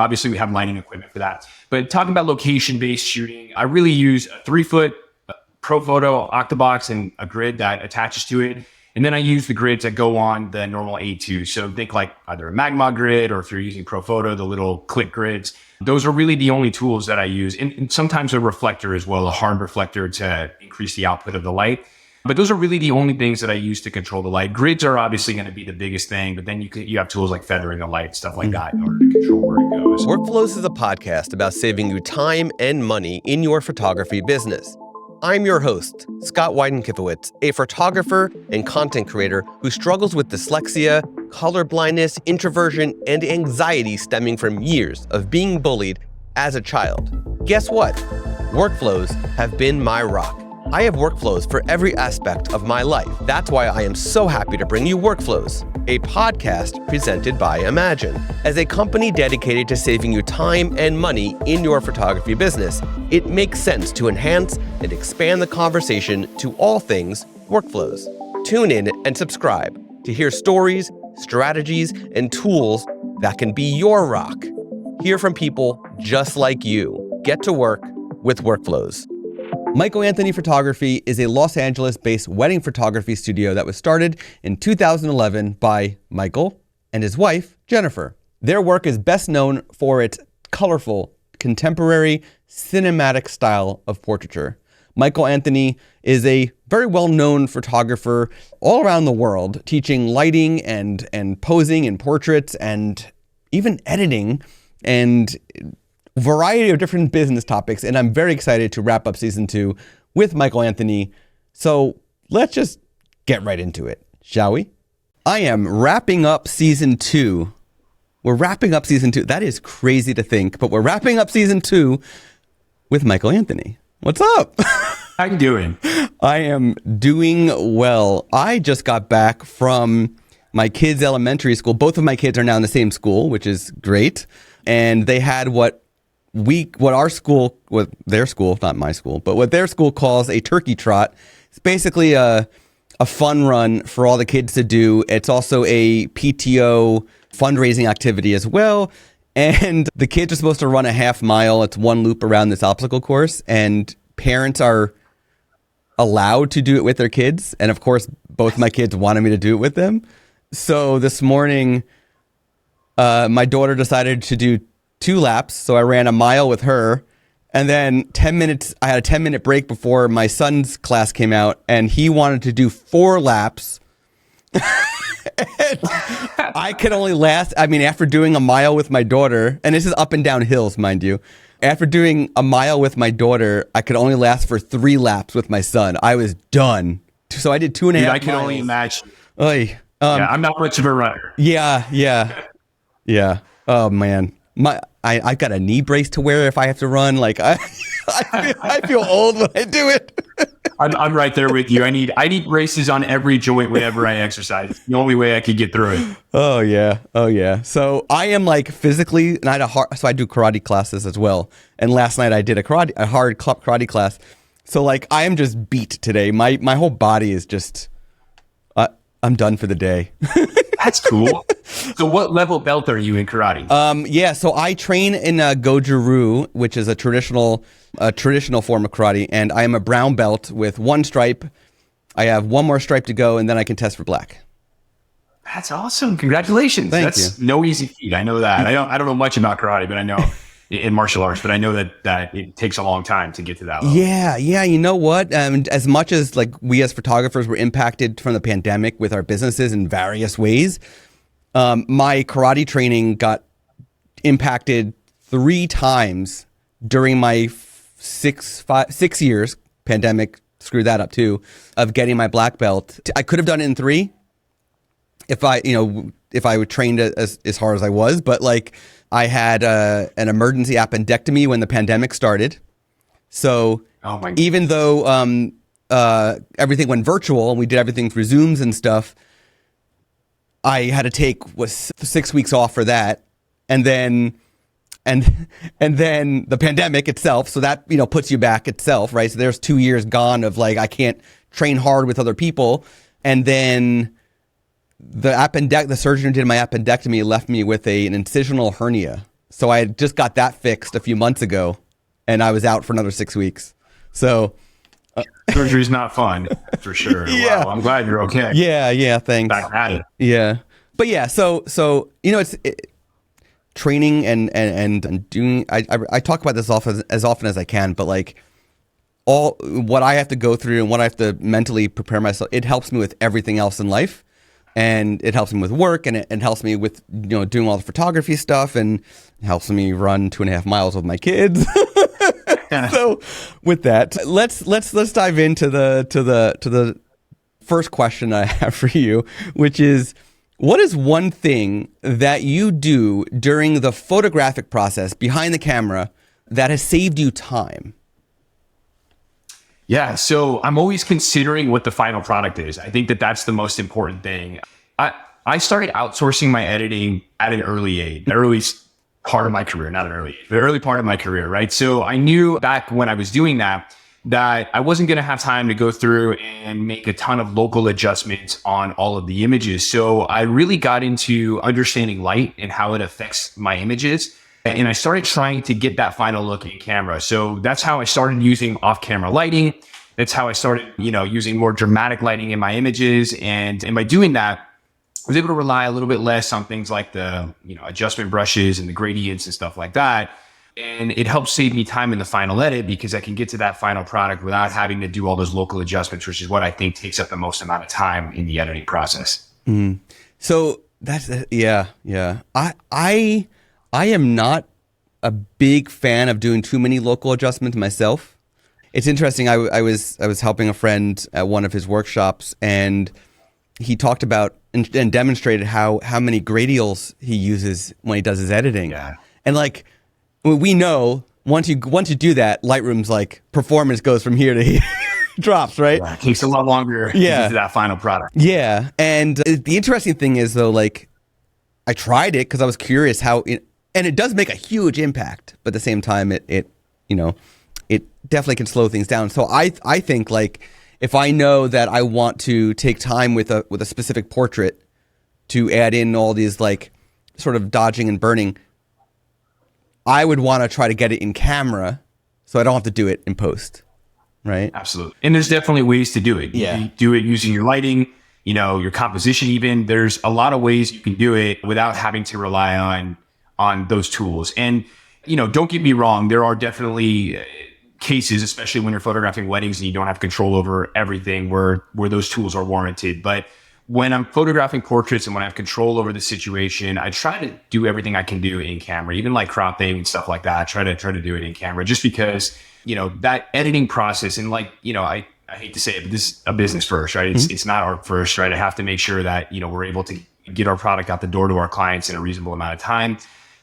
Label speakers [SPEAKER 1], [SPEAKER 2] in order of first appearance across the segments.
[SPEAKER 1] Obviously, we have lighting equipment for that. But talking about location-based shooting, I really use a 3-foot ProPhoto Octabox and a grid that attaches to it. And then I use the grids that go on the normal A2. So think like either a Magma grid, or if you're using ProPhoto, the little click grids. Those are really the only tools that I use. And sometimes a reflector as well, a hard reflector to increase the output of the light. But those are really the only things that I use to control the light. Grids are obviously going to be the biggest thing, but then you have tools like feathering the light, stuff like that in order to control where it goes.
[SPEAKER 2] Workflows is a podcast about saving you time and money in your photography business. I'm your host, Scott Weidenkifowitz, a photographer and content creator who struggles with dyslexia, color blindness, introversion, and anxiety stemming from years of being bullied as a child. Guess what? Workflows have been my rock. I have workflows for every aspect of my life. That's why I am so happy to bring you Workflows, a podcast presented by Imagen. As a company dedicated to saving you time and money in your photography business, it makes sense to enhance and expand the conversation to all things workflows. Tune in and subscribe to hear stories, strategies, and tools that can be your rock. Hear from people just like you. Get to work with Workflows. Michael Anthony Photography is a Los Angeles-based wedding photography studio that was started in 2011 by Michael and his wife, Jennifer. Their work is best known for its colorful, contemporary, cinematic style of portraiture. Michael Anthony is a very well-known photographer all around the world, teaching lighting and posing in portraits and even editing and variety of different business topics, and I'm very excited to wrap up season 2 with Michael Anthony. So let's just get right into it, shall we? I am wrapping up season 2. We're wrapping up season 2. That is crazy to think, but we're wrapping up season 2 with Michael Anthony. What's up?
[SPEAKER 1] How you doing?
[SPEAKER 2] I am doing well. I just got back from my kids' elementary school. Both of my kids are now in the same school, which is great. And they had what their school, not my school, but what their school calls a turkey trot. It's basically a fun run for all the kids to do. It's also a PTO fundraising activity as well. And the kids are supposed to run a half mile. It's one loop around this obstacle course, and parents are allowed to do it with their kids. And of course, both my kids wanted me to do it with them. So this morning, my daughter decided to do 2 laps. So I ran a mile with her, and then 10 minutes, I had a 10-minute break before my son's class came out, and he wanted to do 4 laps. I could only last, after doing a mile with my daughter, and this is up and down hills, mind you. After doing a mile with my daughter, I could only last for 3 laps with my son. I was done. So I did 2.5 miles.
[SPEAKER 1] I can only imagine.
[SPEAKER 2] Yeah,
[SPEAKER 1] I'm not much of a runner.
[SPEAKER 2] Yeah. Oh man. I've got a knee brace to wear if I have to run. Like I feel old when I do it.
[SPEAKER 1] I'm right there with you. I need braces on every joint whenever I exercise. It's the only way I could get through it.
[SPEAKER 2] Oh yeah. So I am like physically, and so I do karate classes as well. And last night I did a hard karate class. So like I am just beat today. My whole body is just, I'm done for the day.
[SPEAKER 1] That's cool. So what level belt are you in karate?
[SPEAKER 2] So I train in Goju-ryu, which is a traditional form of karate, and I am a brown belt with 1 stripe. I have 1 more stripe to go, and then I can test for black.
[SPEAKER 1] That's awesome. Congratulations. That's no easy feat. I know that. I don't know much about karate, but I know in martial arts, but I know that it takes a long time to get to that level. Yeah.
[SPEAKER 2] You know what? As much as like we as photographers were impacted from the pandemic with our businesses in various ways, my karate training got impacted 3 times during my 6 years. Pandemic screwed that up too, of getting my black belt. I could have done it in 3 if I would trained as hard as I was, but like I had an emergency appendectomy when the pandemic started. So even though everything went virtual and we did everything through Zooms and stuff, I had to take 6 weeks off for that, and then the pandemic itself. So that puts you back itself, right? So there's 2 years gone of like I can't train hard with other people, and then the surgeon who did my appendectomy left me with an incisional hernia. So I just got that fixed a few months ago, and I was out for another 6 weeks. So
[SPEAKER 1] Surgery's not fun, for sure.
[SPEAKER 2] Yeah.
[SPEAKER 1] Wow, I'm glad you're okay.
[SPEAKER 2] yeah, thanks.
[SPEAKER 1] Back at it.
[SPEAKER 2] Yeah. But yeah, so it's training and doing. I talk about this as often as I can, but like all what I have to go through and what I have to mentally prepare myself, it helps me with everything else in life, and it helps me with work, and it helps me with doing all the photography stuff, and helps me run 2.5 miles with my kids. So with that, let's dive into the first question I have for you, which is, what is one thing that you do during the photographic process behind the camera that has saved you time?
[SPEAKER 1] Yeah, so I'm always considering what the final product is. I think that that's the most important thing. I started outsourcing my editing at an early age, part of my career, not an early age, but early part of my career, right? So I knew back when I was doing that I wasn't going to have time to go through and make a ton of local adjustments on all of the images. So I really got into understanding light and how it affects my images. And I started trying to get that final look in camera. So that's how I started using off-camera lighting. That's how I started, using more dramatic lighting in my images. And by doing that, I was able to rely a little bit less on things like the, adjustment brushes and the gradients and stuff like that. And it helps save me time in the final edit because I can get to that final product without having to do all those local adjustments, which is what I think takes up the most amount of time in the editing process.
[SPEAKER 2] Mm. So that's, yeah. I am not a big fan of doing too many local adjustments myself. It's interesting. I was helping a friend at one of his workshops, and he talked about and demonstrated how many gradials he uses when he does his editing. Yeah. And like, we know once you do that, Lightroom's like performance goes from here to here, drops, right?
[SPEAKER 1] Yeah, it takes a lot longer to get to that final product.
[SPEAKER 2] Yeah. And the interesting thing is though, like, I tried it because I was curious and it does make a huge impact, but at the same time, it definitely can slow things down. So I think, like, if I know that I want to take time with a specific portrait to add in all these like sort of dodging and burning, I would want to try to get it in camera so I don't have to do it in post, right?
[SPEAKER 1] Absolutely. And there's definitely ways to do it.
[SPEAKER 2] Yeah.
[SPEAKER 1] You can do it using your lighting, your composition even. There's a lot of ways you can do it without having to rely on those tools. And, don't get me wrong, there are definitely cases, especially when you're photographing weddings and you don't have control over everything, where those tools are warranted. But when I'm photographing portraits and when I have control over the situation, I try to do everything I can do in camera, even like cropping and stuff like that. I try to do it in camera just because, that editing process, and like, I hate to say it, but this is a business first, right? It's not art first, right? I have to make sure that, we're able to get our product out the door to our clients in a reasonable amount of time.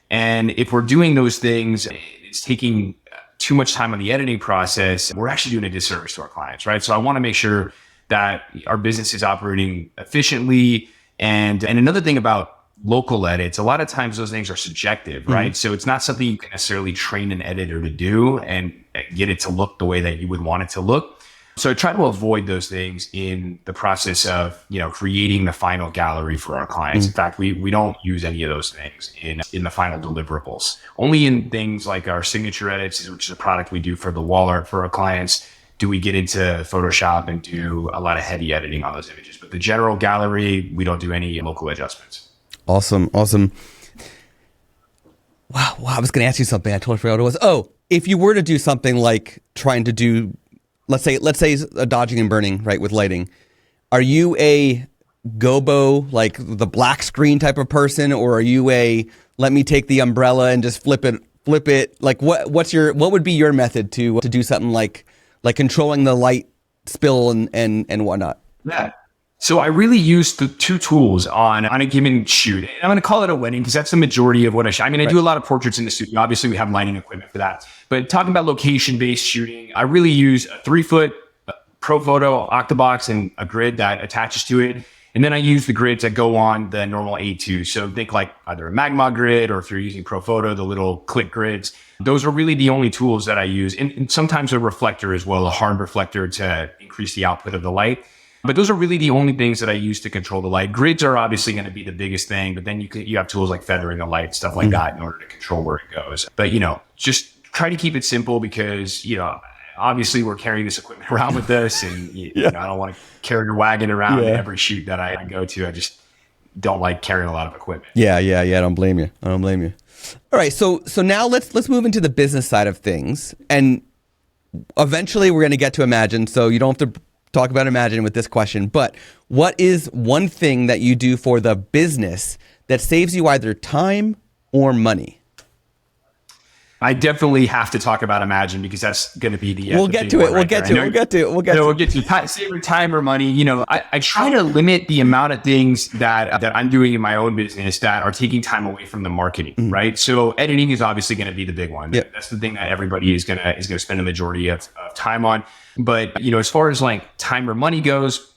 [SPEAKER 1] And if we're doing those things, it's taking too much time on the editing process, we're actually doing a disservice to our clients, right? So I want to make sure that our business is operating efficiently. And another thing about local edits, a lot of times those things are subjective, right? So it's not something you can necessarily train an editor to do and get it to look the way that you would want it to look. So I try to avoid those things in the process of, creating the final gallery for our clients. In fact, we don't use any of those things in the final deliverables. Only in things like our signature edits, which is a product we do for the wall art for our clients, do we get into Photoshop and do a lot of heavy editing on those images. But the general gallery, we don't do any local adjustments.
[SPEAKER 2] Awesome. Wow, I was going to ask you something. I totally forgot what it was. Oh, if you were to do something like trying to do, let's say a dodging and burning, right, with lighting, are you a gobo, like the black screen type of person, or are you let me take the umbrella and just flip it? Like what would be your method to do something like controlling the light spill and whatnot?
[SPEAKER 1] Yeah. So I really use the two tools on a given shoot. And I'm going to call it a wedding because that's the majority of what I shoot. I mean, I do a lot of portraits in the studio. Obviously, we have lighting equipment for that. But talking about location-based shooting, I really use a 3-foot ProPhoto octabox and a grid that attaches to it. And then I use the grids that go on the normal A2. So think like either a Magma grid, or if you're using ProPhoto, the little click grids. Those are really the only tools that I use. And sometimes a reflector as well, a hard reflector to increase the output of the light. But those are really the only things that I use to control the light. Grids are obviously going to be the biggest thing, but then you have tools like feathering the light, stuff like that in order to control where it goes. But, just try to keep it simple because, obviously we're carrying this equipment around with us and I don't want to carry your wagon around every shoot that I go to. I just don't like carrying a lot of equipment.
[SPEAKER 2] Yeah. I don't blame you. All right. So now let's move into the business side of things. And eventually we're going to get to Imagine. So you don't have to talk about Imagine with this question, but what is one thing that you do for the business that saves you either time or money?
[SPEAKER 1] I definitely have to talk about Imagine because that's going to be the.
[SPEAKER 2] We'll get to it. We'll get to
[SPEAKER 1] saving time or money. I try to limit the amount of things that I'm doing in my own business that are taking time away from the marketing. Right. So editing is obviously going to be the big one.
[SPEAKER 2] Yep.
[SPEAKER 1] That's the thing that everybody is going to spend the majority of time on. But as far as like time or money goes,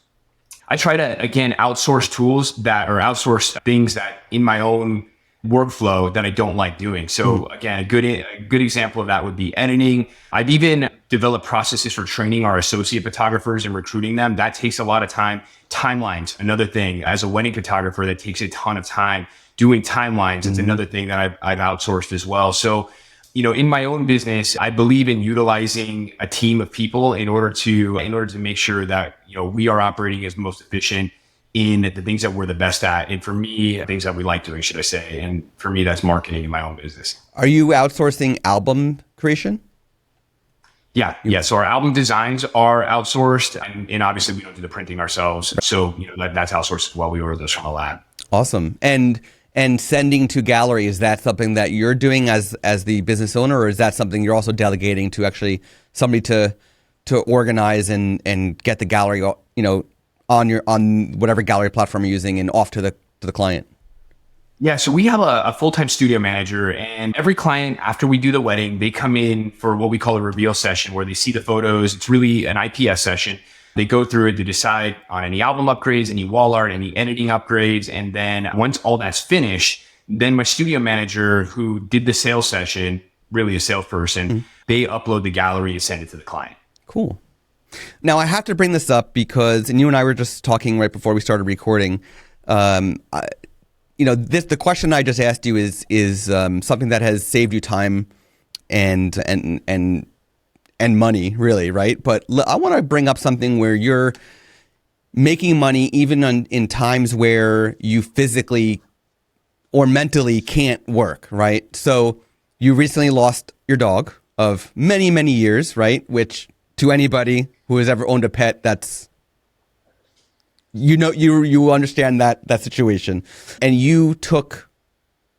[SPEAKER 1] I try to again outsource tools outsource things that in my own workflow that I don't like doing. So again, a good example of that would be editing. I've even developed processes for training our associate photographers and recruiting them. That takes a lot of time. Timelines, another thing. As a wedding photographer, that takes a ton of time. Doing timelines is another thing that I've outsourced as well. So, in my own business, I believe in utilizing a team of people in order to make sure that, we are operating as most efficient in the things that we're the best at. And for me, things that we like doing, should I say. And for me, that's marketing in my own business.
[SPEAKER 2] Are you outsourcing album creation?
[SPEAKER 1] Yeah. So our album designs are outsourced and obviously we don't do the printing ourselves. So, that's outsourced while we order those from a lab.
[SPEAKER 2] Awesome. And sending to gallery, is that something that you're doing as the business owner, or is that something you're also delegating to actually somebody to organize and get the gallery, on whatever gallery platform you're using and off to the client?
[SPEAKER 1] Yeah, so we have a full-time studio manager, and every client, after we do the wedding, they come in for what we call a reveal session where they see the photos. It's really an IPS session. They go through it to decide on any album upgrades, any wall art, any editing upgrades. And then once all that's finished, then my studio manager who did the sales session, really a salesperson, they upload the gallery and send it to the client. Cool.
[SPEAKER 2] Now, I have to bring this up because, and you and I were just talking right before we started recording. The question I just asked you is something that has saved you time and money, really, right? But I want to bring up something where you're making money even in times where you physically or mentally can't work, right? So you recently lost your dog of many, many years, right? Which to anybody who has ever owned a pet, that's, you understand that situation. And you took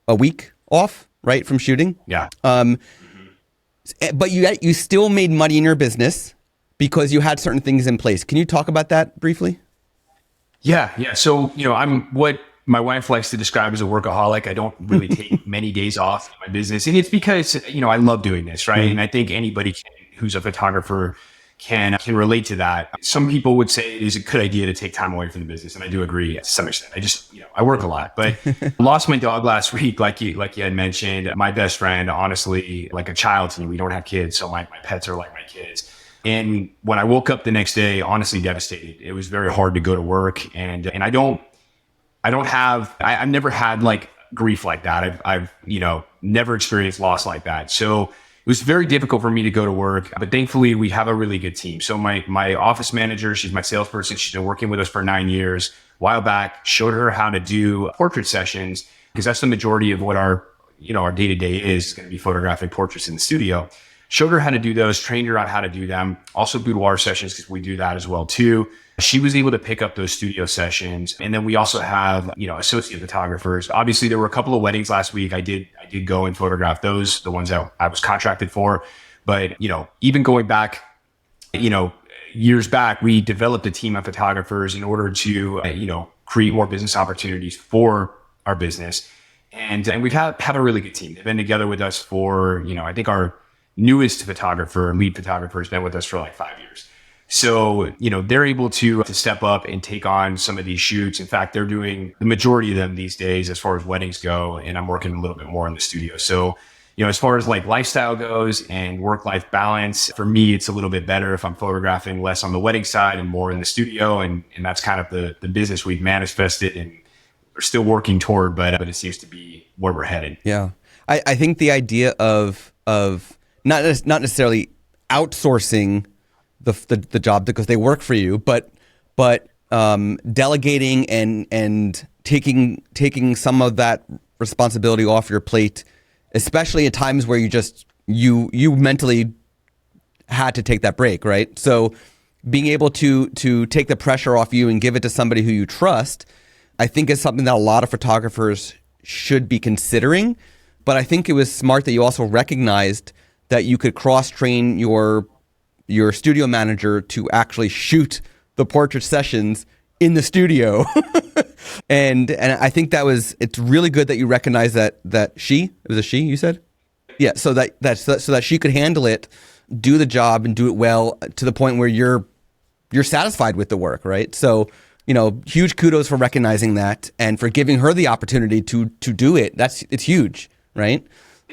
[SPEAKER 2] a week off, right, from shooting?
[SPEAKER 1] Yeah.
[SPEAKER 2] But you still made money in your business because you had certain things in place. Can you talk about that briefly?
[SPEAKER 1] Yeah. So, I'm what my wife likes to describe as a workaholic. I don't really take many days off in my business. And it's because, I love doing this, right? And I think anybody who's a photographer can relate to that. Some people would say it is a good idea to take time away from the business. And I do agree to some extent. I just, I work a lot, but I lost my dog last week. Like you had mentioned, my best friend, honestly, like a child to me. We don't have kids. So my pets are like my kids. And when I woke up the next day, honestly devastated. It was very hard to go to work. And I've never had like grief like that. I've never experienced loss like that. So it was very difficult for me to go to work, but thankfully we have a really good team. So my office manager, she's my salesperson. She's been working with us for 9 years. A while back, showed her how to do portrait sessions because that's the majority of what our day-to-day is going to be photographic portraits in the studio. Showed her how to do those, trained her on how to do them. Also boudoir sessions because we do that as well too. She was able to pick up those studio sessions. And then we also have, associate photographers. Obviously there were a couple of weddings last week. I did go and photograph those, the ones that I was contracted for. But, even going back, years back, we developed a team of photographers in order to, create more business opportunities for our business. And we've have a really good team. They've been together with us for, I think our newest photographer, lead photographer, has been with us for like 5 years. So, they're able to step up and take on some of these shoots. In fact, they're doing the majority of them these days as far as weddings go. And I'm working a little bit more in the studio. So, as far as like lifestyle goes and work-life balance, for me, it's a little bit better if I'm photographing less on the wedding side and more in the studio. And that's kind of the business we've manifested and we're still working toward, but it seems to be where we're headed.
[SPEAKER 2] Yeah. I think the idea of not necessarily outsourcing the job because they work for you, but delegating and taking some of that responsibility off your plate, especially at times where you mentally had to take that break, right? So being able to take the pressure off you and give it to somebody who you trust, I think is something that a lot of photographers should be considering. But I think it was smart that you also recognized that you could cross-train your studio manager to actually shoot the portrait sessions in the studio. and I think it's really good that you recognize that it was a she, you said? Yeah, so that she could handle it, do the job and do it well to the point where you're satisfied with the work, right? So, huge kudos for recognizing that and for giving her the opportunity to do it. It's huge, right?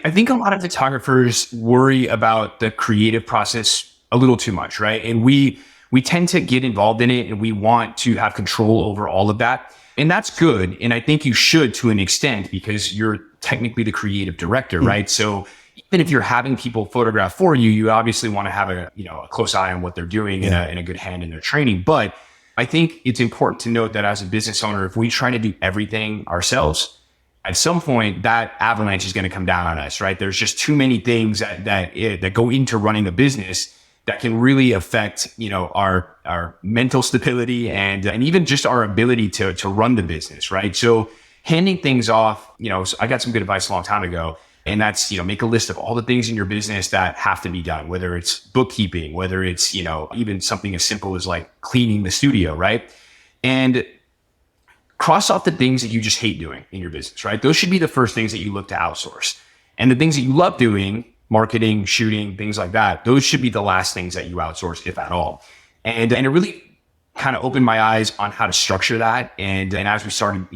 [SPEAKER 1] I think a lot of photographers worry about the creative process a little too much, right? And we tend to get involved in it and we want to have control over all of that. And that's good. And I think you should to an extent because you're technically the creative director, right? So even if you're having people photograph for you, you obviously want to have a close eye on what they're doing and a good hand in their training. But I think it's important to note that as a business owner, if we try to do everything ourselves, at some point that avalanche is going to come down on us, right? There's just too many things that go into running a business that can really affect, our mental stability and even just our ability to run the business, right? So handing things off, so I got some good advice a long time ago, and that's, make a list of all the things in your business that have to be done, whether it's bookkeeping, whether it's, even something as simple as like cleaning the studio, right? And cross off the things that you just hate doing in your business, right? Those should be the first things that you look to outsource. And the things that you love doing, marketing, shooting, things like that, those should be the last things that you outsource, if at all. And it really kind of opened my eyes on how to structure that. And as we started,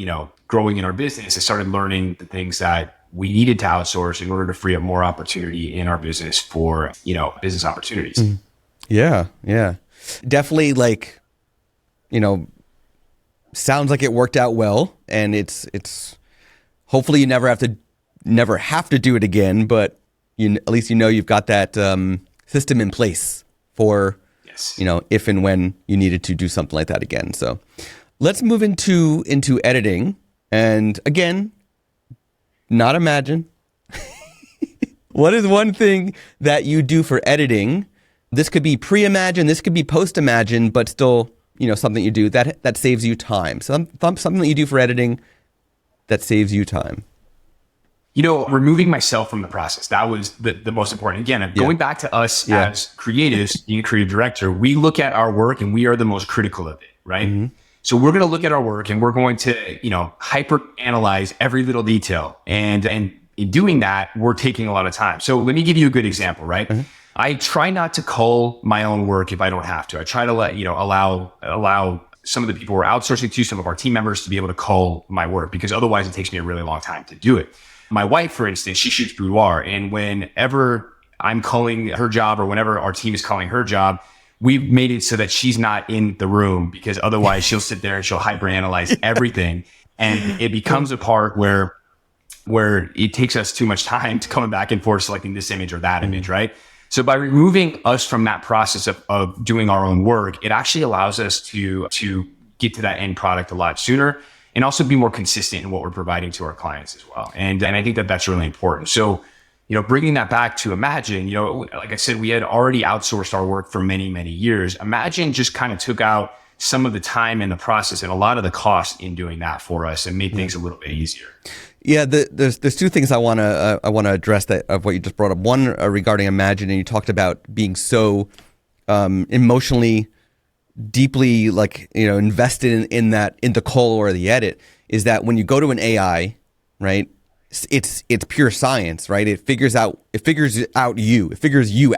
[SPEAKER 1] growing in our business, I started learning the things that we needed to outsource in order to free up more opportunity in our business for, business opportunities.
[SPEAKER 2] Mm. Yeah. Yeah. Definitely sounds like it worked out well, and it's hopefully you never have to do it again, but at least you've got that system in place for if and when you needed to do something like that again. So let's move into editing, and again, not Imagen. What is one thing that you do for editing? This could be pre-Imagen, this could be post-Imagen, but still something you do that saves you time. So something that you do for editing that saves you time.
[SPEAKER 1] Removing myself from the process. That was the most important. Again, going back to us as creatives, being a creative director, we look at our work and we are the most critical of it, right? Mm-hmm. So we're going to look at our work and we're going to, hyper analyze every little detail. And in doing that, we're taking a lot of time. So let me give you a good example, right? Mm-hmm. I try not to cull my own work if I don't have to. I try to allow some of the people we're outsourcing to, some of our team members, to be able to cull my work, because otherwise it takes me a really long time to do it. My wife, for instance, she shoots boudoir, and whenever I'm culling her job or whenever our team is culling her job, we've made it so that she's not in the room, because otherwise she'll sit there and she'll hyperanalyze everything, and it becomes a part where it takes us too much time to coming back and forth selecting this image or that image, right? So by removing us from that process of doing our own work, it actually allows us to get to that end product a lot sooner, and also be more consistent in what we're providing to our clients as well. And I think that that's really important. So, bringing that back to Imagen, like I said, we had already outsourced our work for many, many years. Imagen just kind of took out some of the time in the process and a lot of the cost in doing that for us and made things a little bit easier.
[SPEAKER 2] Yeah, there's two things I want to address that of what you just brought up. One regarding Imagen, and you talked about being so emotionally deeply invested in the cull or the edit, is that when you go to an AI, right, it's pure science, right? It figures you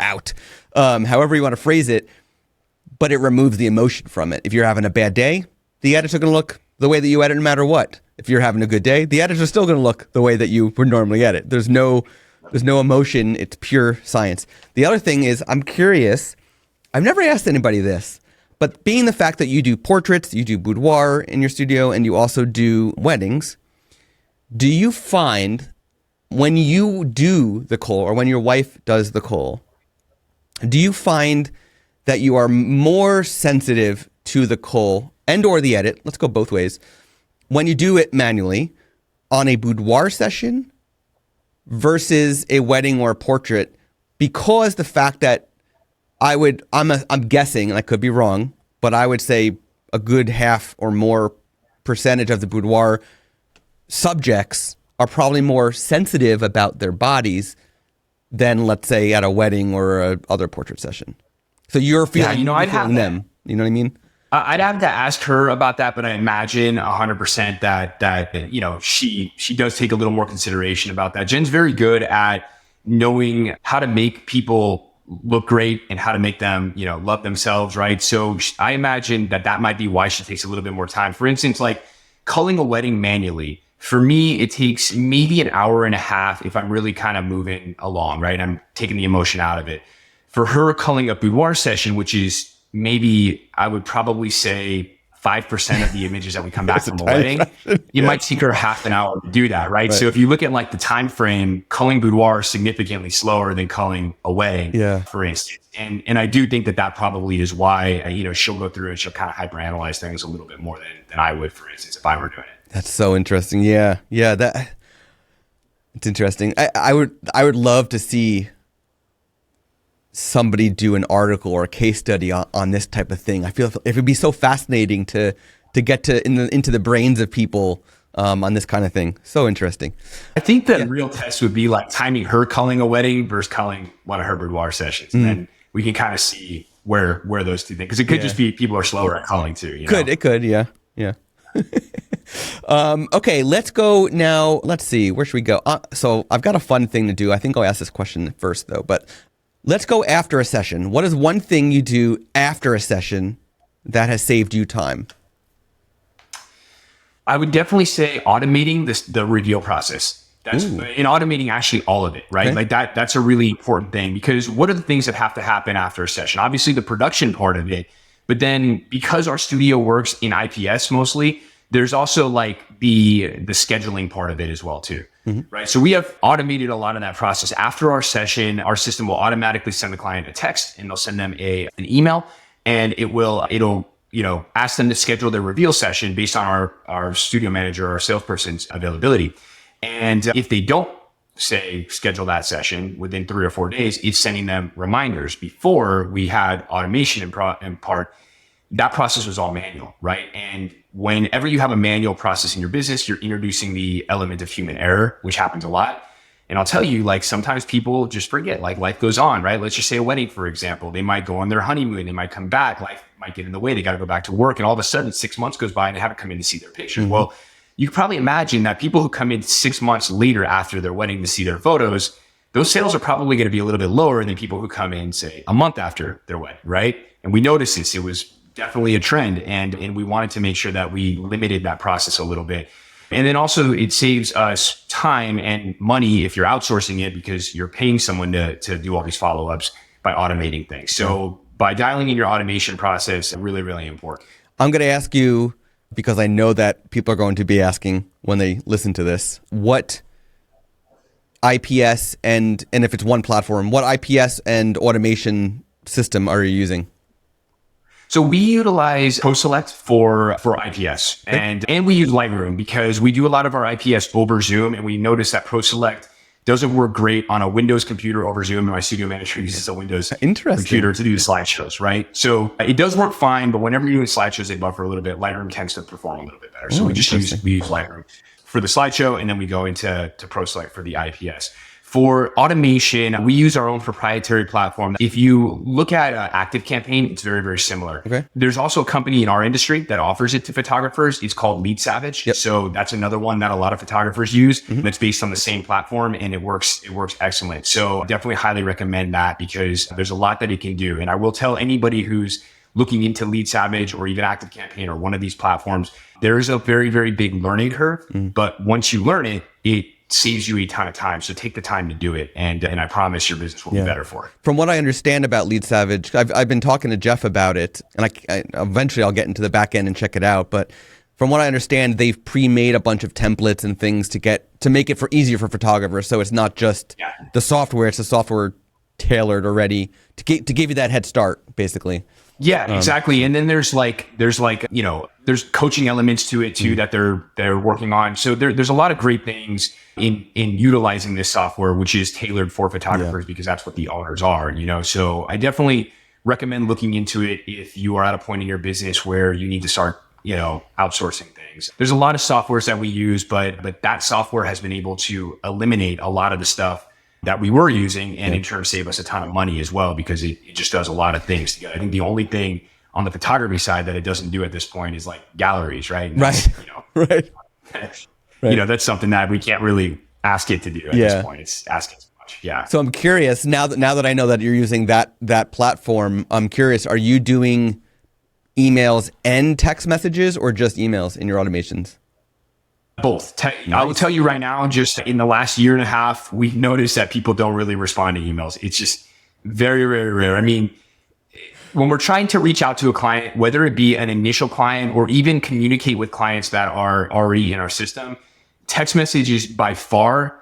[SPEAKER 2] out, however you want to phrase it, but it removes the emotion from it. If you're having a bad day, the edits are going to look the way that you edit no matter what. If you're having a good day, the edits are still going to look the way that you would normally edit. There's no There's no emotion. It's pure science. The other thing is, I'm curious. I've never asked anybody this, but being the fact that you do portraits, you do boudoir in your studio, and you also do weddings, do you find when you do the cull or when your wife does the cull, do you find that you are more sensitive to the cull and or the edit? Let's go both ways. When you do it manually on a boudoir session versus a wedding or a portrait, because the fact that I'm guessing, and I could be wrong, but I would say a good half or more percentage of the boudoir subjects are probably more sensitive about their bodies than, let's say, at a wedding or a other portrait session. So you're feeling,
[SPEAKER 1] I'd have
[SPEAKER 2] them. You know what I mean?
[SPEAKER 1] I'd have to ask her about that, but I imagine 100% that she does take a little more consideration about that. Jen's very good at knowing how to make people look great and how to make them, love themselves, right? So I imagine that might be why she takes a little bit more time. For instance, like culling a wedding manually, for me, it takes maybe an hour and a half if I'm really kind of moving along, right? I'm taking the emotion out of it. For her, culling a boudoir session, which is maybe, I would probably say 5% of the images that we come back from a wedding, you might take her half an hour to do that, right? So if you look at like the time frame, culling boudoir is significantly slower than culling a wedding, for instance. And I do think that probably is why, she'll go through and she'll kind of hyperanalyze things a little bit more than I would, for instance, if I were doing it.
[SPEAKER 2] That's so interesting. Yeah. It's interesting. I would love to see somebody do an article or a case study on this type of thing. I feel it would be so fascinating to get into the brains of people on this kind of thing. So interesting.
[SPEAKER 1] I think the real test would be like timing her culling a wedding versus culling one of her boudoir sessions. And then we can kind of see where those two things, because it could just be people are slower at culling too.
[SPEAKER 2] It could. Yeah. Okay, let's go now. Let's see. Where should we go? So I've got a fun thing to do. I think I'll ask this question first though, but let's go after a session. What is one thing you do after a session that has saved you time?
[SPEAKER 1] I would definitely say automating the reveal process. That's in automating actually all of it, right? Okay. Like that's a really important thing, because what are the things that have to happen after a session? Obviously the production part of it, but then because our studio works in IPS mostly, there's also like the scheduling part of it as well too. Right. So we have automated a lot of that process. After our session, our system will automatically send the client a text, and they'll send them an email, and it'll ask them to schedule their reveal session based on our studio manager, our salesperson's availability. And if they don't say schedule that session within 3 or 4 days, it's sending them reminders. Before we had automation in part, that process was all manual, right? And whenever you have a manual process in your business, you're introducing the element of human error, which happens a lot. And I'll tell you, like, sometimes people just forget, like, life goes on, right? Let's just say a wedding, for example. They might go on their honeymoon, they might come back, life might get in the way, they got to go back to work. And all of a sudden 6 months goes by and they haven't come in to see their pictures. Well, you can probably imagine that people who come in 6 months later after their wedding to see their photos, those sales are probably going to be a little bit lower than people who come in, say, a month after their wedding, right? And we noticed this. It was definitely a trend, and we wanted to make sure that we limited that process a little bit. And then also it saves us time and money if you're outsourcing it, because you're paying someone to do all these follow-ups by automating things. So by dialing in your automation process, really, really important.
[SPEAKER 2] I'm going to ask you, because I know that people are going to be asking when they listen to this, what IPS and if it's one platform, what IPS and automation system are you using?
[SPEAKER 1] So we utilize ProSelect for IPS, and we use Lightroom because we do a lot of our IPS over Zoom, and we notice that ProSelect doesn't work great on a Windows computer over Zoom, and my studio manager uses a Windows computer to do the slideshows, right? So it does work fine, but whenever you're doing slideshows, they buffer a little bit. Lightroom tends to perform a little bit better. So we use Lightroom for the slideshow, and then we go into ProSelect for the IPS. For automation, we use our own proprietary platform. If you look at ActiveCampaign, it's very, very similar. Okay. There's also a company in our industry that offers it to photographers. It's called Lead Savage. Yep. So that's another one that a lot of photographers use. That's based on the same platform, and it works excellent. So definitely highly recommend that, because there's a lot that it can do. And I will tell anybody who's looking into Lead Savage or even ActiveCampaign or one of these platforms, there is a very, very big learning curve. But once you learn it, saves you a ton of time. So take the time to do it. And I promise your business will be better for it.
[SPEAKER 2] From what I understand about Lead Savage, I've been talking to Jeff about it, and I eventually I'll get into the back end and check it out. But from what I understand, they've pre-made a bunch of templates and things to make it easier for photographers. So it's not just the software; it's the software tailored already to give you that head start, basically.
[SPEAKER 1] Yeah, exactly. And then there's coaching elements to it too that they're working on. So there's a lot of great things in utilizing this software, which is tailored for photographers because that's what the owners are, So I definitely recommend looking into it if you are at a point in your business where you need to start, outsourcing things. There's a lot of softwares that we use, but that software has been able to eliminate a lot of the stuff that we were using and in turn save us a ton of money as well, because it just does a lot of things together. I think the only thing on the photography side that it doesn't do at this point is like galleries, right? And
[SPEAKER 2] right.
[SPEAKER 1] Right. That's something that we can't really ask it to do at this point. It's asking too much. Yeah.
[SPEAKER 2] So I'm curious, now that I know that you're using that platform, I'm curious, are you doing emails and text messages or just emails in your automations?
[SPEAKER 1] Both. I will tell you right now, just in the last year and a half, we've noticed that people don't really respond to emails. It's just very, very rare. I mean, when we're trying to reach out to a client, whether it be an initial client or even communicate with clients that are already in our system, text message is by far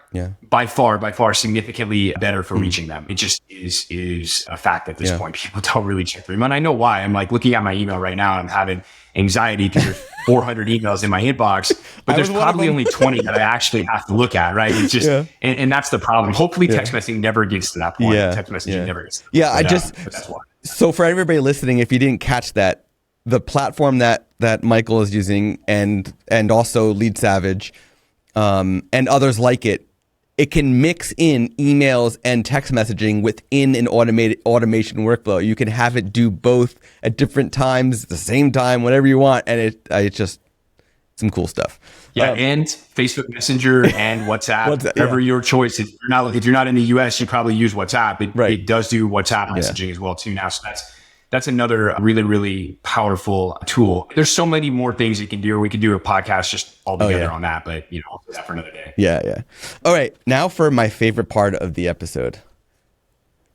[SPEAKER 1] significantly better for reaching them. It just is a fact at this point. People don't really check through them. And I know why. I'm like looking at my email right now and I'm having anxiety because there's 400 emails in my inbox, but there's probably only 20 that I actually have to look at, right? It's just, and that's the problem. Hopefully text messaging never gets to that point. Text messaging never gets to that point. But that's why. So
[SPEAKER 2] for everybody listening, if you didn't catch that, the platform that Michael is using and also Lead Savage, and others like it can mix in emails and text messaging within an automation workflow. You can have it do both at different times, at the same time, whatever you want, and it's just some cool stuff.
[SPEAKER 1] Yeah, and Facebook Messenger and WhatsApp, whatever your choice. If you're not in the US, you probably use WhatsApp. It does do WhatsApp messaging as well too now. So that's another really, really powerful tool. There's so many more things you can do. We could do a podcast just all together on that, but that's for another day.
[SPEAKER 2] Yeah. All right. Now for my favorite part of the episode.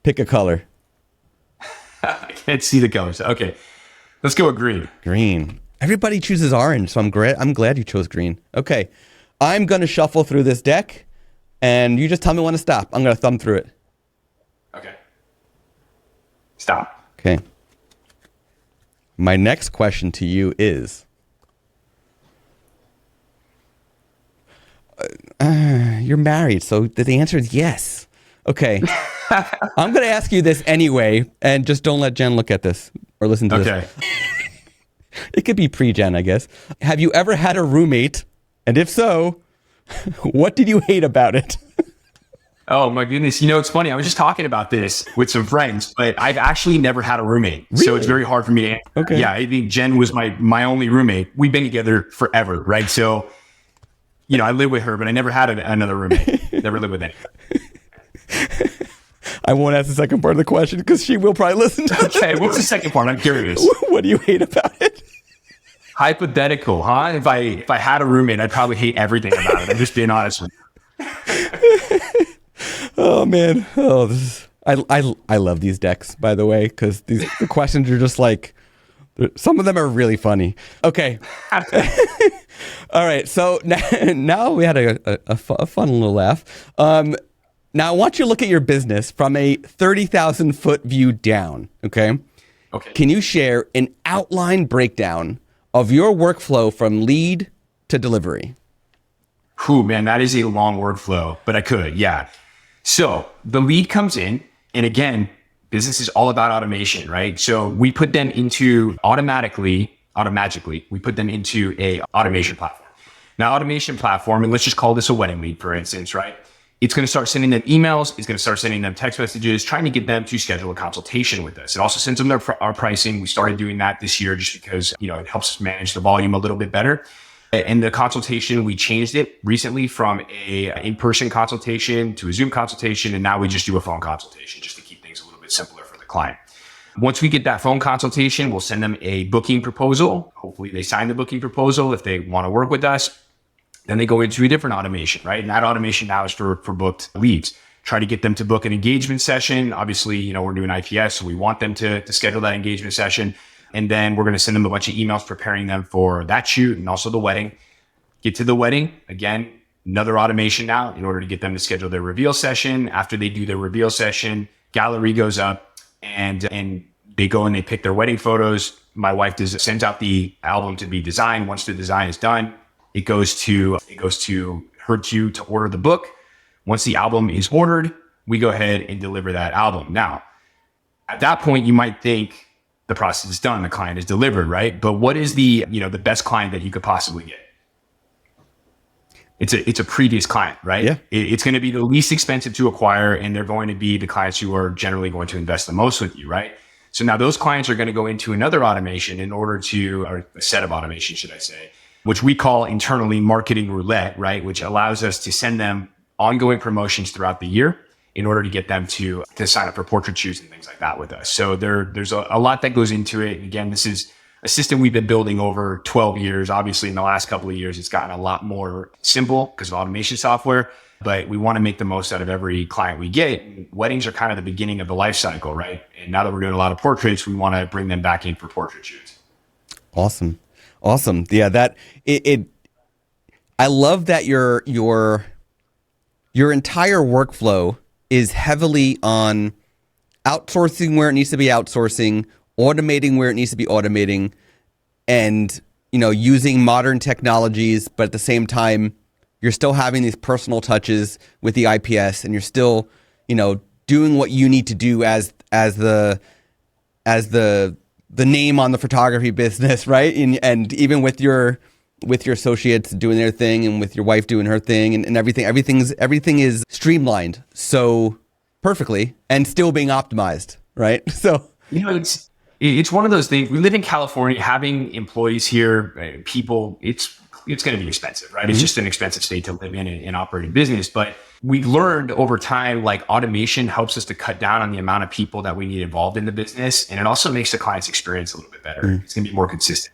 [SPEAKER 2] Pick a color.
[SPEAKER 1] I can't see the colors. Okay. Let's go with green.
[SPEAKER 2] Green. Everybody chooses orange, so I'm glad you chose green. Okay. I'm going to shuffle through this deck, and you just tell me when to stop. I'm going to thumb through it.
[SPEAKER 1] Okay. Stop.
[SPEAKER 2] Okay. My next question to you is, you're married, so the answer is yes. Okay. I'm going to ask you this anyway, and just don't let Jen look at this or listen to this. It could be pre-Jen, I guess. Have you ever had a roommate? And if so, what did you hate about it?
[SPEAKER 1] Oh my goodness. It's funny. I was just talking about this with some friends, but I've actually never had a roommate. Really? So it's very hard for me to answer.
[SPEAKER 2] Okay.
[SPEAKER 1] Yeah. I think Jen was my only roommate. We've been together forever. Right. So, I live with her, but I never had another roommate. Never lived with anyone.
[SPEAKER 2] I won't ask the second part of the question because she will probably listen to it.
[SPEAKER 1] Okay. What's the second part? I'm curious.
[SPEAKER 2] What do you hate about it?
[SPEAKER 1] Hypothetical, huh? If I had a roommate, I'd probably hate everything about it. I'm just being honest with you.
[SPEAKER 2] Oh man! I love these decks, by the way, because the questions are just like, some of them are really funny. Okay. All right. So now we had a fun little laugh. Now I want you to look at your business from a 30,000 foot view down. Okay.
[SPEAKER 1] Okay.
[SPEAKER 2] Can you share an outline breakdown of your workflow from lead to delivery?
[SPEAKER 1] Whew, man, that is a long workflow, but I could, yeah. So the lead comes in, and again, business is all about automation, right? So we put them into automagically, we put them into a automation platform. Now, automation platform, and let's just call this a wedding lead, for instance, right? It's going to start sending them emails. It's going to start sending them text messages, trying to get them to schedule a consultation with us. It also sends them our pricing. We started doing that this year just because, it helps us manage the volume a little bit better. And the consultation, we changed it recently from a in-person consultation to a Zoom consultation. And now we just do a phone consultation just to keep things a little bit simpler for the client. Once we get that phone consultation, we'll send them a booking proposal. Hopefully they sign the booking proposal if they want to work with us. Then they go into a different automation, right? And that automation now is for booked leads. Try to get them to book an engagement session. Obviously, we're doing IPS, so we want them to schedule that engagement session. And then we're going to send them a bunch of emails preparing them for that shoot and also the wedding. Get to the wedding, again, another automation now in order to get them to schedule their reveal session. After they do their reveal session, gallery goes up and they go and they pick their wedding photos. My wife sends out the album to be designed. Once the design is done, it goes to her queue to order the book. Once the album is ordered, we go ahead and deliver that album. Now, at that point, you might think the process is done, the client is delivered, right? But what is the best client that you could possibly get? It's a previous client, right?
[SPEAKER 2] Yeah.
[SPEAKER 1] It's going to be the least expensive to acquire, and they're going to be the clients who are generally going to invest the most with you, right? So now those clients are going to go into another automation or a set of automation, should I say, which we call internally marketing roulette, right? Which allows us to send them ongoing promotions throughout the year in order to get them to sign up for portrait shoots and things like that with us. So there's a lot that goes into it. Again, this is a system we've been building over 12 years. Obviously, in the last couple of years, it's gotten a lot more simple because of automation software, but we want to make the most out of every client we get. Weddings are kind of the beginning of the life cycle, right? And now that we're doing a lot of portraits, we want to bring them back in for portrait shoots.
[SPEAKER 2] Awesome. Yeah, I love that your entire workflow is heavily on outsourcing where it needs to be outsourcing, automating where it needs to be automating, and using modern technologies, but at the same time you're still having these personal touches with the IPS, and you're still doing what you need to do as the name on the photography business, right? And even with your associates doing their thing and with your wife doing her thing and everything is streamlined so perfectly and still being optimized, right? So
[SPEAKER 1] it's one of those things. We live in California. Having employees here, people, it's going to be expensive, right? Mm-hmm. It's just an expensive state to live in and operate a business. But we learned over time, like automation helps us to cut down on the amount of people that we need involved in the business, and it also makes the client's experience a little bit better. Mm-hmm. It's going to be more consistent,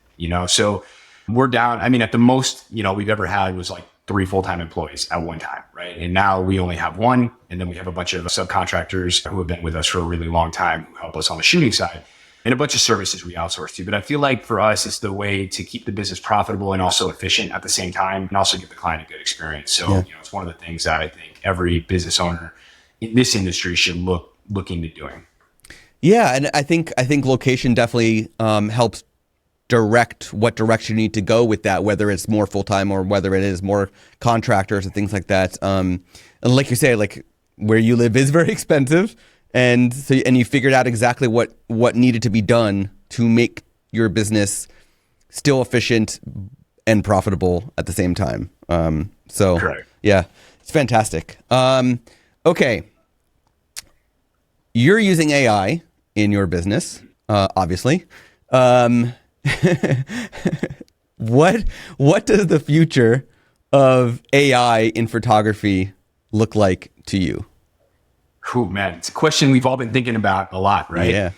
[SPEAKER 1] So we're down. I mean, at the most, we've ever had was like 3 full-time employees at one time, right? And now we only have 1, and then we have a bunch of subcontractors who have been with us for a really long time who help us on the shooting side, and a bunch of services we outsource to. But I feel like for us, it's the way to keep the business profitable and also efficient at the same time, and also give the client a good experience. So, it's one of the things that I think every business owner in this industry should look into doing.
[SPEAKER 2] Yeah, and I think location definitely helps direct what direction you need to go with that, whether it's more full-time or whether it is more contractors and things like that. And like you say, like where you live is very expensive. And so, and you figured out exactly what needed to be done to make your business still efficient and profitable at the same time. So correct. Yeah, it's fantastic. Okay. You're using AI in your business, obviously. What does the future of AI in photography look like to you?
[SPEAKER 1] Oh man, it's a question we've all been thinking about a lot, right?
[SPEAKER 2] Yeah.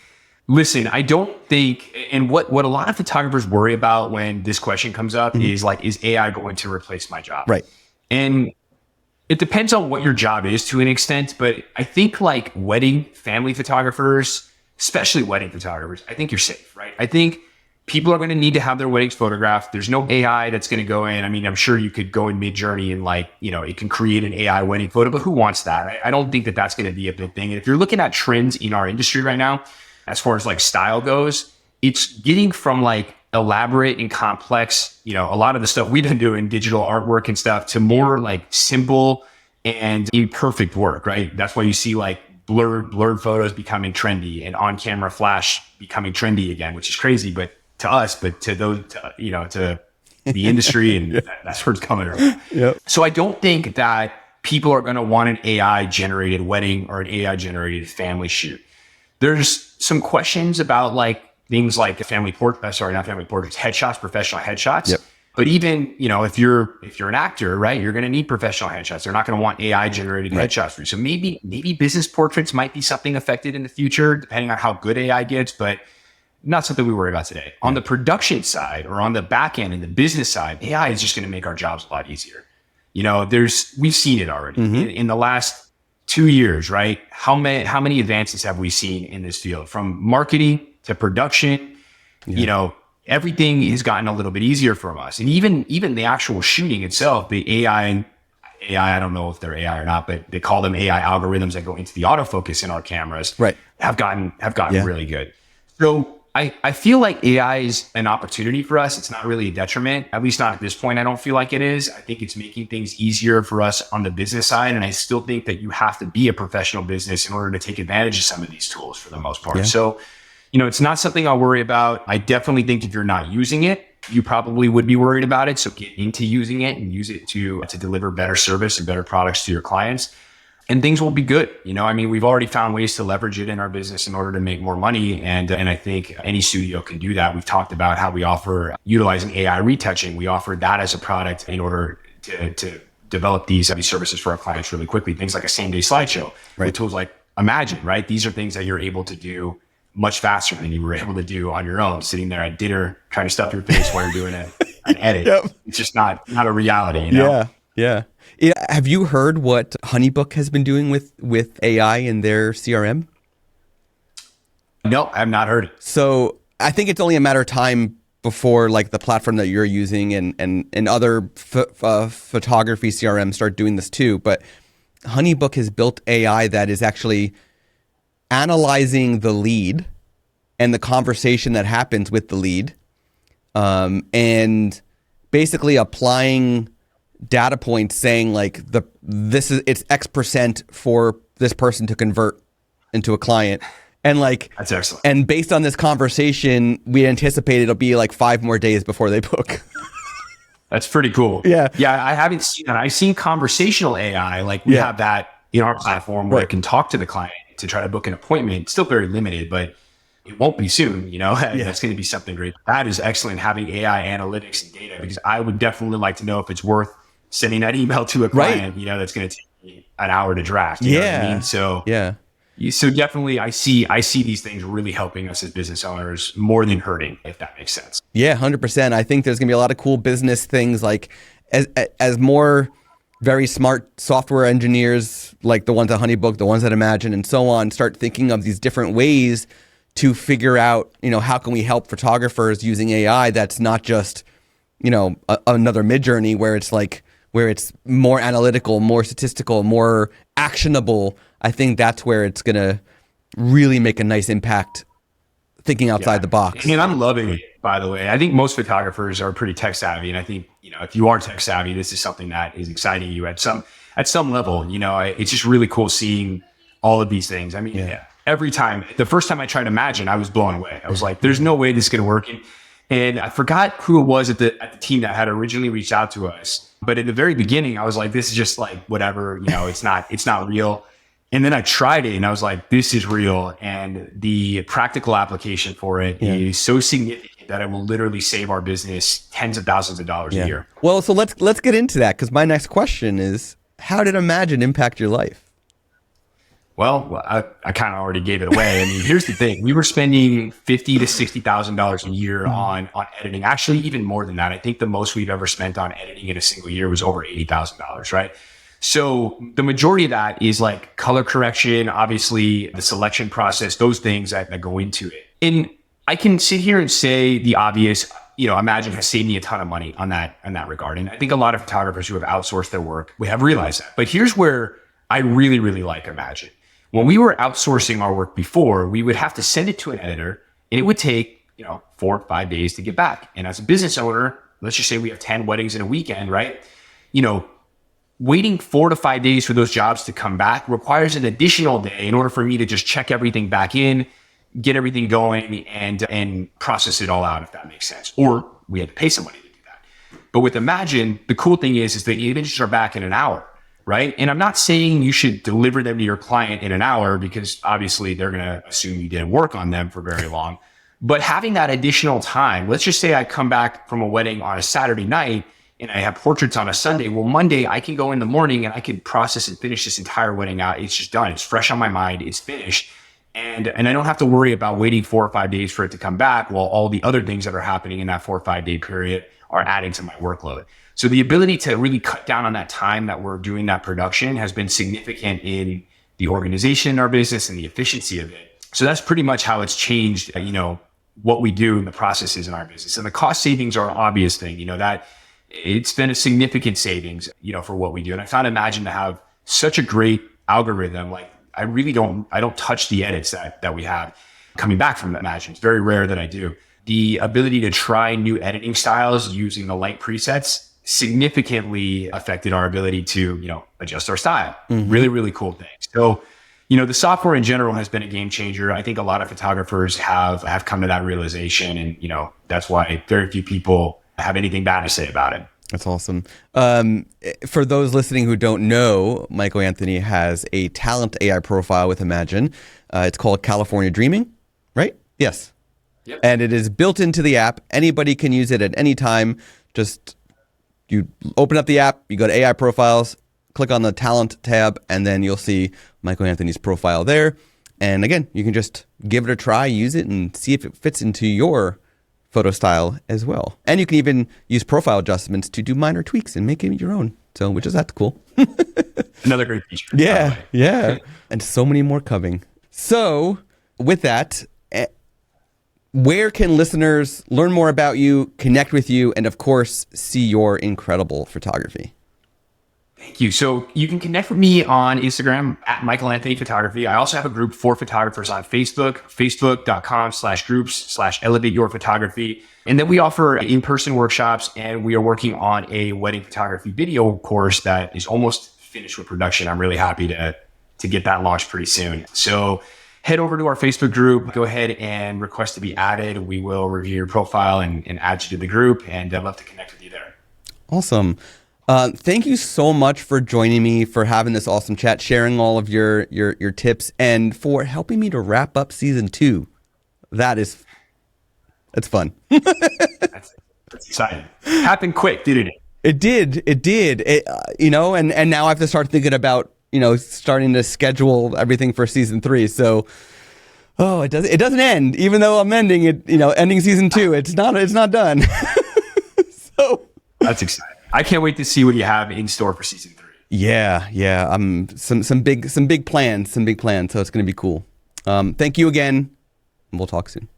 [SPEAKER 1] Listen, I don't think, and what a lot of photographers worry about when this question comes up mm-hmm. is like, is AI going to replace my job?
[SPEAKER 2] Right.
[SPEAKER 1] And it depends on what your job is to an extent, but I think like wedding, family photographers, especially wedding photographers, I think you're safe, right? I think people are going to need to have their weddings photographed. There's no AI that's going to go in. I mean, I'm sure you could go in Midjourney and like, it can create an AI wedding photo, but who wants that? I don't think that that's going to be a big thing. And if you're looking at trends in our industry right now, as far as like style goes, it's getting from like elaborate and complex, a lot of the stuff we've been doing, digital artwork and stuff, to more like simple and imperfect work, right? That's why you see like blurred photos becoming trendy and on-camera flash becoming trendy again, which is crazy, but to us, but to those, to the industry, and that's where it's coming from. Yep. So I don't think that people are going to want an AI generated wedding or an AI generated family shoot. There's some questions about like things like headshots, professional headshots. Yep. But even, if you're an actor, right, you're going to need professional headshots. They're not going to want AI generated headshots for you. So maybe business portraits might be something affected in the future, depending on how good AI gets. But not something we worry about today. On the production side or on the back end and the business side, AI is just going to make our jobs a lot easier. We've seen it already in the last 2 years, right? How many advances have we seen in this field, from marketing to production? Everything has gotten a little bit easier for us. And even the actual shooting itself, the AI, I don't know if they're AI or not, but they call them AI algorithms that go into the autofocus in our cameras,
[SPEAKER 2] right,
[SPEAKER 1] have gotten really good. So I feel like AI is an opportunity for us. It's not really a detriment, at least not at this point. I don't feel like it is. I think it's making things easier for us on the business side. And I still think that you have to be a professional business in order to take advantage of some of these tools for the most part.
[SPEAKER 2] Yeah.
[SPEAKER 1] So, it's not something I'll worry about. I definitely think if you're not using it, you probably would be worried about it. So get into using it and use it to deliver better service and better products to your clients. And things will be good. We've already found ways to leverage it in our business in order to make more money. And I think any studio can do that. We've talked about how we offer utilizing AI retouching. We offer that as a product in order to develop these services for our clients really quickly. Things like a same day slideshow with tools like Imagen, right? These are things that you're able to do much faster than you were able to do on your own, sitting there at dinner, trying to stuff your face while you're doing an edit. Yep. It's just not a reality.
[SPEAKER 2] Yeah. Have you heard what Honeybook has been doing with AI in their CRM?
[SPEAKER 1] No, I have not heard it.
[SPEAKER 2] So I think it's only a matter of time before like the platform that you're using and other photography CRM start doing this too. But Honeybook has built AI that is actually analyzing the lead and the conversation that happens with the lead, and basically applying data points saying like it's X% for this person to convert into a client. And like,
[SPEAKER 1] that's excellent.
[SPEAKER 2] And based on this conversation, we anticipate it'll be like 5 more days before they book.
[SPEAKER 1] That's pretty cool.
[SPEAKER 2] Yeah.
[SPEAKER 1] I haven't seen that. I've seen conversational AI. Like we have that in our platform where it can talk to the client to try to book an appointment. It's still very limited, but it won't be soon. That's going to be something great. That is excellent, having AI analytics and data, because I would definitely like to know if it's worth sending that email to a client, that's going to take me an hour to draft. You know what I mean? So definitely I see these things really helping us as business owners more than hurting, if that makes sense.
[SPEAKER 2] Yeah, 100%. I think there's going to be a lot of cool business things, like as more very smart software engineers, like the ones at Honeybook, the ones at Imagen and so on, start thinking of these different ways to figure out, how can we help photographers using AI that's not just, another Midjourney where it's more analytical, more statistical, more actionable. I think that's where it's going to really make a nice impact, thinking outside the box.
[SPEAKER 1] And I'm loving it, by the way. I think most photographers are pretty tech savvy. And I think, if you are tech savvy, this is something that is exciting you at some level. It's just really cool seeing all of these things. Every time, the first time I tried Imagen, I was blown away. I was like, there's no way this is going to work. And I forgot who it was at the team that had originally reached out to us. But at the very beginning, I was like, this is just like whatever, it's not real. And then I tried it and I was like, this is real. And the practical application for it is so significant that it will literally save our business tens of thousands of dollars a year.
[SPEAKER 2] Well, so let's get into that, because my next question is, how did Imagen impact your life?
[SPEAKER 1] Well, I kind of already gave it away. Here's the thing. We were spending $50,000 to $60,000 a year on editing. Actually, even more than that. I think the most we've ever spent on editing in a single year was over $80,000, right? So the majority of that is like color correction, obviously the selection process, those things that go into it. And I can sit here and say the obvious, Imagen has saved me a ton of money on that regard. And I think a lot of photographers who have outsourced their work, we have realized that. But here's where I really, really like Imagen. When we were outsourcing our work before, we would have to send it to an editor and it would take, 4 or 5 days to get back. And as a business owner, let's just say we have 10 weddings in a weekend, right? Waiting 4 to 5 days for those jobs to come back requires an additional day in order for me to just check everything back in, get everything going and process it all out, if that makes sense. Or we had to pay somebody to do that. But with Imagen, the cool thing is the images are back in an hour. Right. And I'm not saying you should deliver them to your client in an hour, because obviously they're going to assume you didn't work on them for very long. But having that additional time, let's just say I come back from a wedding on a Saturday night and I have portraits on a Sunday. Well, Monday I can go in the morning and I can process and finish this entire wedding out. It's just done. It's fresh on my mind. It's finished. And I don't have to worry about waiting 4 or 5 days for it to come back while all the other things that are happening in that 4 or 5 day period are adding to my workload. So the ability to really cut down on that time that we're doing that production has been significant in the organization in our business and the efficiency of it. So that's pretty much how it's changed, what we do and the processes in our business. And the cost savings are an obvious thing, that it's been a significant savings, for what we do. And I found Imagen to have such a great algorithm. Like I don't touch the edits that we have coming back from Imagen. It's very rare that I do. The ability to try new editing styles using the light presets significantly affected our ability to, adjust our style. Really, really cool thing. So, the software in general has been a game changer. I think a lot of photographers have come to that realization. And, that's why very few people have anything bad to say about it.
[SPEAKER 2] That's awesome. For those listening who don't know, Michael Anthony has a talent AI profile with Imagen. It's called California Dreaming, right? Yes.
[SPEAKER 1] Yep.
[SPEAKER 2] And it is built into the app. Anybody can use it at any time. Just you open up the app, you go to AI profiles, click on the talent tab, and then you'll see Michael Anthony's profile there. And again, you can just give it a try, use it, and see if it fits into your photo style as well. And you can even use profile adjustments to do minor tweaks and make it your own. So, which is that's cool.
[SPEAKER 1] Another great feature.
[SPEAKER 2] Yeah. And so many more coming. So with that, where can listeners learn more about you, connect with you, and of course, see your incredible photography?
[SPEAKER 1] Thank you. So you can connect with me on Instagram at Michael Anthony Photography. I also have a group for photographers on Facebook, facebook.com/groups/elevate your photography. And then we offer in-person workshops, and we are working on a wedding photography video course that is almost finished with production. I'm really happy to get that launched pretty soon. So head over to our Facebook group, go ahead and request to be added. We will review your profile and add you to the group, and I'd love to connect with you there.
[SPEAKER 2] Awesome. Thank you so much for joining me, for having this awesome chat, sharing all of your tips, and for helping me to wrap up season 2. It's fun.
[SPEAKER 1] That's exciting. Happened quick, didn't it?
[SPEAKER 2] It did. And now I have to start thinking about, starting to schedule everything for season 3. So, it doesn't end, even though I'm ending it, ending season 2. It's not done. So
[SPEAKER 1] that's exciting. I can't wait to see what you have in store for season 3.
[SPEAKER 2] Yeah. Some big plans. So it's going to be cool. Thank you again. And we'll talk soon.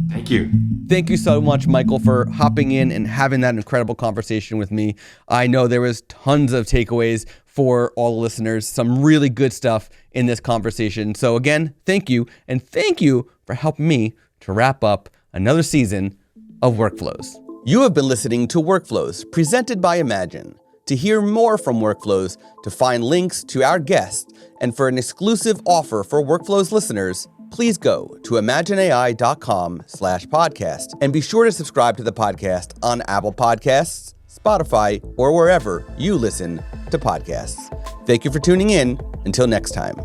[SPEAKER 1] Thank you.
[SPEAKER 2] Thank you so much, Michael, for hopping in and having that incredible conversation with me. I know there was tons of takeaways for all the listeners, some really good stuff in this conversation. So again, thank you. And thank you for helping me to wrap up another season of Workflows. You have been listening to Workflows, presented by Imagen. To hear more from Workflows, to find links to our guests, and for an exclusive offer for Workflows listeners, please go to imagen-ai.com/podcast and be sure to subscribe to the podcast on Apple Podcasts, Spotify, or wherever you listen to podcasts. Thank you for tuning in. Until next time.